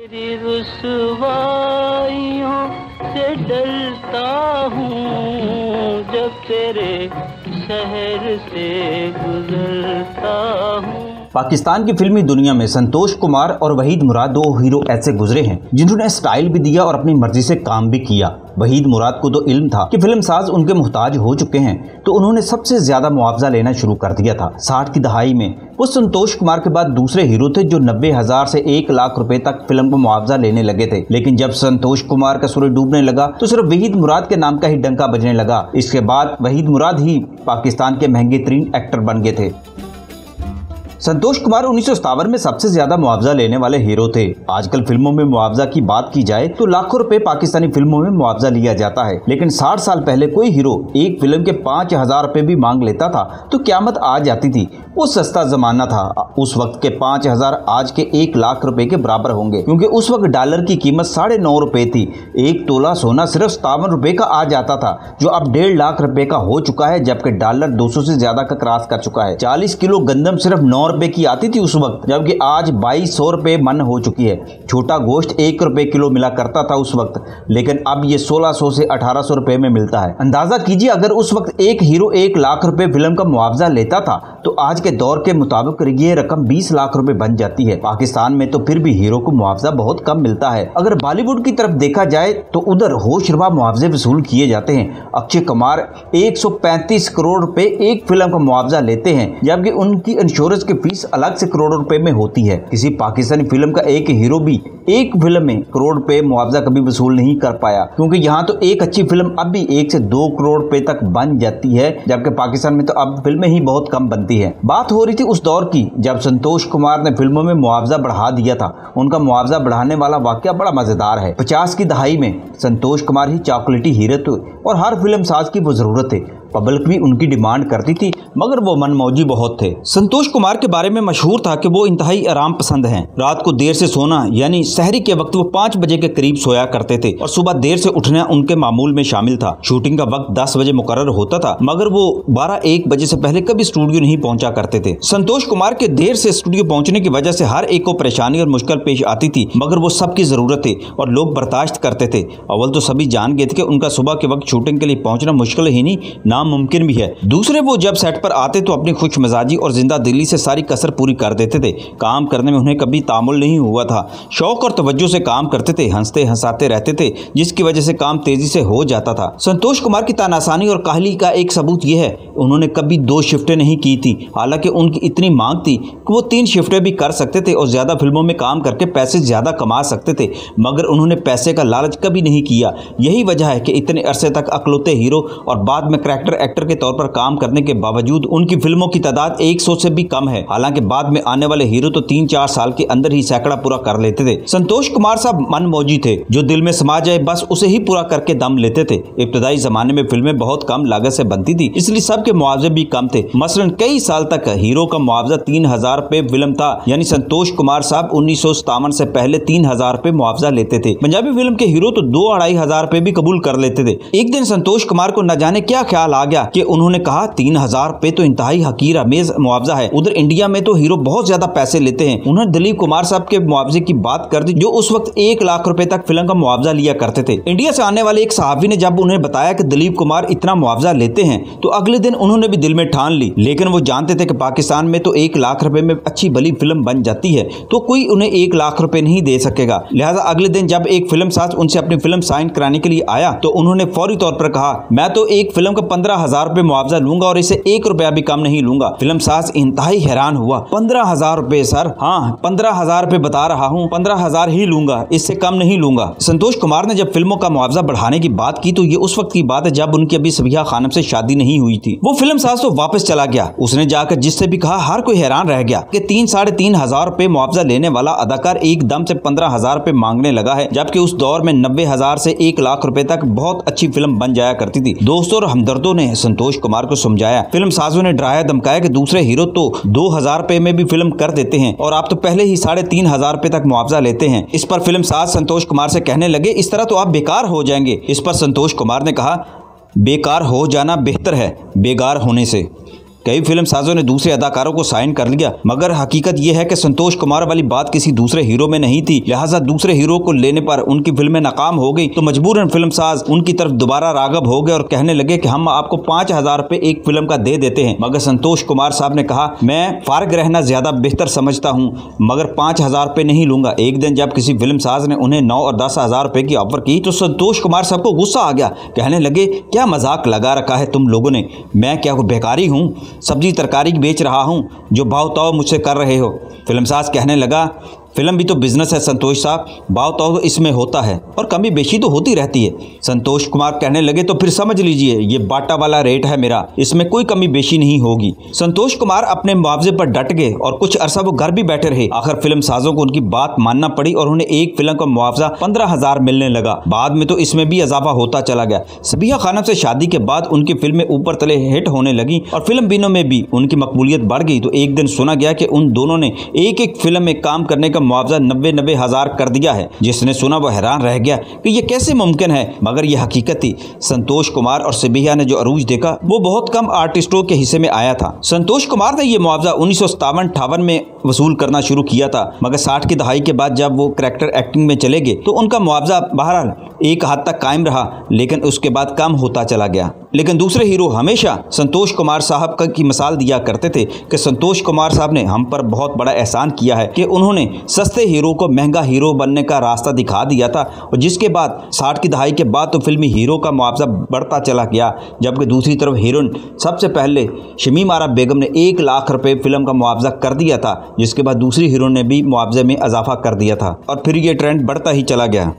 तेरी रुसवाइयों से डरता हूँ जब तेरे शहर से गुजरता हूँ। पाकिस्तान की फिल्मी दुनिया में संतोष कुमार और वहीद मुराद दो हीरो ऐसे गुजरे हैं जिन्होंने स्टाइल भी दिया और अपनी मर्जी से काम भी किया। वहीद मुराद को तो इल्म था कि फिल्मसाज उनके मुहताज हो चुके हैं, तो उन्होंने सबसे ज्यादा मुआवजा लेना शुरू कर दिया था। 60 की दहाई में वो संतोष कुमार के बाद दूसरे हीरो थे जो 90,000 से 1 लाख रुपए तक फिल्म को मुआवजा लेने लगे थे। लेकिन जब संतोष कुमार का सूरज डूबने लगा तो सिर्फ वहीद मुराद के नाम का ही डंका बजने लगा। इसके बाद वहीद मुराद ही पाकिस्तान के महंगे तरीन एक्टर बन गए थे। संतोष कुमार 1957 में सबसे ज्यादा मुआवजा लेने वाले हीरो थे। आजकल फिल्मों में मुआवजा की बात की जाए तो लाखों रुपए पाकिस्तानी फिल्मों में मुआवजा लिया जाता है, लेकिन 60 साल पहले कोई हीरो एक फिल्म के 5,000 रुपए भी मांग लेता था तो क़यामत आ जाती थी। वो सस्ता जमाना था। उस वक्त के 5,000 आज के 1 लाख रुपए के बराबर होंगे, क्योंकि उस वक्त डॉलर की कीमत 9.5 रुपए थी। 1 तोला सोना सिर्फ 57 रुपए का आ जाता था, जो अब 1.5 लाख रुपए का हो चुका है, जबकि डॉलर 200 से ज्यादा का क्रॉस कर चुका है। 40 किलो गंदम सिर्फ 9 रुपए की आती थी उस वक्त, जबकि आज 2200 रुपए मन हो चुकी है। छोटा गोश्त 1 रुपए किलो मिला करता था उस वक्त, लेकिन अब ये 1600 से 1800 रुपए में मिलता है। अंदाजा कीजिए, अगर उस वक्त एक हीरो 1 लाख रुपए फिल्म का मुआवजा लेता था तो आज के दौर के मुताबिक ये रकम 20 लाख रुपए बन जाती है। पाकिस्तान में तो फिर भी हीरो को मुआवजा बहुत कम मिलता है। अगर बॉलीवुड की तरफ देखा जाए तो उधर होशरुबा मुआवजे वसूल किए जाते हैं। अक्षय कुमार 135 करोड़ रुपए एक फिल्म का मुआवजा लेते हैं, जबकि उनकी इंश्योरेंस की फीस अलग से करोड़ों रुपए में होती है। किसी पाकिस्तानी फिल्म का एक हीरो भी एक फिल्म में करोड़ रुपए मुआवजा कभी वसूल नहीं कर पाया, क्योंकि यहाँ तो एक अच्छी फिल्म अब भी 1 से 2 करोड़ रुपए तक बन जाती है, जबकि पाकिस्तान में तो अब फिल्में ही बहुत कम बनती है। बात हो रही थी उस दौर की जब संतोष कुमार ने फिल्मों में मुआवजा बढ़ा दिया था। उनका मुआवजा बढ़ाने वाला वाकया बड़ा मजेदार है। 50 की दहाई में संतोष कुमार ही चॉकलेटी हीरो थे और हर फिल्म साज की वो जरूरत है। पब्लिक भी उनकी डिमांड करती थी, मगर वो मनमौजी बहुत थे। संतोष कुमार के बारे में मशहूर था कि वो इंतहाई आराम पसंद हैं। रात को देर से सोना यानी सहरी के वक्त वो 5 बजे के करीब सोया करते थे और सुबह देर से उठना उनके मामूल में शामिल था। शूटिंग का वक्त 10 बजे मुकर्रर होता था, मगर वो 12-1 बजे से पहले कभी स्टूडियो नहीं पहुंचा करते थे। संतोष कुमार के देर से स्टूडियो पहुंचने की वजह से हर एक को परेशानी और मुश्किल पेश आती थी, मगर वो सबकी जरूरत थी और लोग बर्दाश्त करते थे। अव्वल तो सभी जान गए थे कि उनका सुबह के वक्त शूटिंग के लिए पहुंचना मुश्किल ही नहीं, नामुमकिन भी है। दूसरे, वो जब सेट पर आते तो अपनी खुश मिजाजी और जिंदा दिली से सारी कसर पूरी कर देते थे। काम करने में उन्हें कभी तामुल नहीं हुआ था। शौक और तवज्जो से काम करते थे, हंसते हंसाते रहते थे, जिसकी वजह से काम तेजी से हो जाता था। संतोष कुमार की तानाशानी और काहली का एक सबूत यह है, उन्होंने कभी 2 शिफ्टें नहीं की थी। हालांकि उनकी इतनी मांग थी कि वो 3 शिफ्टें भी कर सकते थे और ज्यादा फिल्मों में काम करके पैसे ज्यादा कमा सकते थे, मगर उन्होंने पैसे का लालच कभी नहीं किया। यही वजह है कि इतने अरसे तक अकलौते हीरो और बाद में करैक्टर एक्टर के तौर पर काम करने के बावजूद उनकी फिल्मों की तादाद 100 से भी कम है। हालांकि बाद में आने वाले हीरो तो 3-4 साल के अंदर ही सैकड़ा पूरा कर लेते थे। संतोष कुमार साहब मनमौजी थे, जो दिल में समा जाए बस उसे ही पूरा करके दम लेते थे। इब्तदाई जमाने में फिल्में बहुत कम लागत से बनती थी, इसलिए सबके मुआवजे भी कम थे। मसलन कई साल तक हीरो का मुआवजा 3,000 रुपए फिल्म था, यानी संतोष कुमार साहब 1957 से पहले 3,000 रुपए मुआवजा लेते थे। पंजाबी फिल्म के हीरो तो 2-2.5 हजार रुपए भी कबूल कर लेते थे। एक दिन संतोष कुमार को न जाने क्या ख्याल आ गया कि उन्होंने कहा 3,000 रुपए तो इंतहाई हकीर अमेज मुआवजा है। उधर इंडिया में तो हीरो बहुत ज्यादा पैसे लेते हैं। उन्होंने दिलीप कुमार साहब के मुआवजे की बात कर दी, जो उस वक्त 1 लाख रुपए तक फिल्म का मुआवजा लिया करते थे। इंडिया से आने वाले एक सहाफी ने जब उन्हें बताया कि दिलीप कुमार इतना मुआवजा लेते हैं, तो अगले दिन उन्होंने भी दिल में ठान ली। लेकिन वो जानते थे कि पाकिस्तान में तो 1 लाख रुपए में अच्छी भली फिल्म बन जाती है, तो कोई उन्हें 1 लाख रुपए नहीं दे सकेगा। लिहाजा अगले दिन जब एक फिल्म साज उनसे अपनी फिल्म साइन कराने के लिए आया, तो उन्होंने फौरी तौर पर कहा, मैं तो एक फिल्म का 15,000 रुपए मुआवजा लूंगा और इसे 1 रुपया भी कम नहीं लूंगा। फिल्म साज इंतहाई हैरान हुआ। 15,000 रुपए सर? हाँ, 15,000 रुपए बता रहा हूँ, 15,000 ही लूंगा, इससे कम नहीं लूंगा। संतोष कुमार ने जब फिल्मों का मुआवजा बढ़ाने की बात की तो ये उस वक्त की बात है जब उनकी अभी सबिहा खानम से शादी नहीं हुई थी। वो फिल्म साज तो वापस चला गया। उसने जाकर जिससे भी कहा, हर कोई हैरान रह गया कि 3-3.5 रुपए मुआवजा लेने वाला अदाकार एकदम से 15,000 रुपए मांगने लगा है, जबकि उस दौर में 90,000 से 1 लाख रुपए तक बहुत अच्छी फिल्म बन जाया करती थी। दोस्तों और हमदर्दों ने संतोष कुमार को समझाया, फिल्म साजों ने डराया धमकाया कि दूसरे हीरो तो 2,000 रुपए में भी फिल्म कर देते हैं और आप तो पहले ही 3,500 रुपए तक मुआवजा लेते हैं। इस पर फिल्म साज संतोष कुमार से कहने लगे, इस तरह तो आप बेकार हो जाएंगे। इस पर संतोष कुमार ने कहा, बेकार हो जाना बेहतर है बेगार होने से। कई फिल्म साजों ने दूसरे अदाकारों को साइन कर लिया, मगर हकीकत यह है कि संतोष कुमार वाली बात किसी दूसरे हीरो में नहीं थी। लिहाजा दूसरे हीरो को लेने पर उनकी फिल्में नाकाम हो गई तो मजबूरन फिल्म साज उनकी तरफ दोबारा राग़ब हो गए और कहने लगे कि हम आपको 5,000 रुपए एक फिल्म का दे देते हैं। मगर संतोष कुमार साहब ने कहा, मैं फारिग रहना ज्यादा बेहतर समझता हूँ, मगर 5,000 रुपए नहीं लूंगा। एक दिन जब किसी फिल्म साज ने उन्हें 9 और 10,000 रुपए की ऑफर की तो संतोष कुमार साहब को गुस्सा आ गया। कहने लगे, क्या मजाक लगा रखा है तुम लोगों ने? मैं क्या कोई बेकारी हूँ? सब्जी तरकारी बेच रहा हूँ, जो भाव ताव मुझसे कर रहे हो। फिल्म साज कहने लगा, फिल्म भी तो बिजनेस है संतोष साहब, भाव ताव तो इसमें होता है और कमी बेशी तो होती रहती है। संतोष कुमार कहने लगे, तो फिर समझ लीजिए ये बाटा वाला रेट है मेरा, इसमें कोई कमी बेशी नहीं होगी। संतोष कुमार अपने मुआवजे पर डट गए और कुछ अरसा वो घर भी बैठे रहे। आखिर फिल्म साजों को उनकी बात मानना पड़ी और उन्हें एक फिल्म का मुआवजा 15,000 मिलने लगा। बाद में तो इसमें भी इजाफा होता चला गया। सबिहा खानम से शादी के बाद उनकी फिल्में ऊपर तले हिट होने लगी और फिल्म बीनों में भी उनकी मकबूलियत बढ़ गई। तो एक दिन सुना गया कि उन दोनों ने एक फिल्म में काम करने का मुआवजा 90 हज़ार कर दिया है। जिसने सुना वो हैरान रह गया कि ये कैसे मुमकिन है, मगर ये हकीकत थी। संतोष कुमार और सबिहा ने जो अरूज देखा वो बहुत कम आर्टिस्टों के हिस्से में आया था। संतोश कुमार ने ये मुआवजा 1957-58 में वसूल करना शुरू किया था, मगर 60 की दहाई के बाद जब वो कैरेक्टर एक्टिंग में चले गए तो उनका मुआवजा बहरहाल एक हद तक कायम रहा, लेकिन उसके बाद कम होता चला गया। लेकिन दूसरे हीरो हमेशा संतोष कुमार साहब की मिसाल दिया करते थे कि संतोष कुमार साहब ने हम पर बहुत बड़ा एहसान किया है कि उन्होंने सस्ते हीरो को महंगा हीरो बनने का रास्ता दिखा दिया था। और जिसके बाद 60 की दहाई के बाद तो फिल्मी हीरो का मुआवजा बढ़ता चला गया, जबकि दूसरी तरफ हीरोइन सबसे पहले शमीम आरा बेगम ने 1 लाख रुपए फिल्म का मुआवजा कर दिया था, जिसके बाद दूसरी हीरो ने भी मुआवजे में इजाफा कर दिया था और फिर ये ट्रेंड बढ़ता ही चला गया।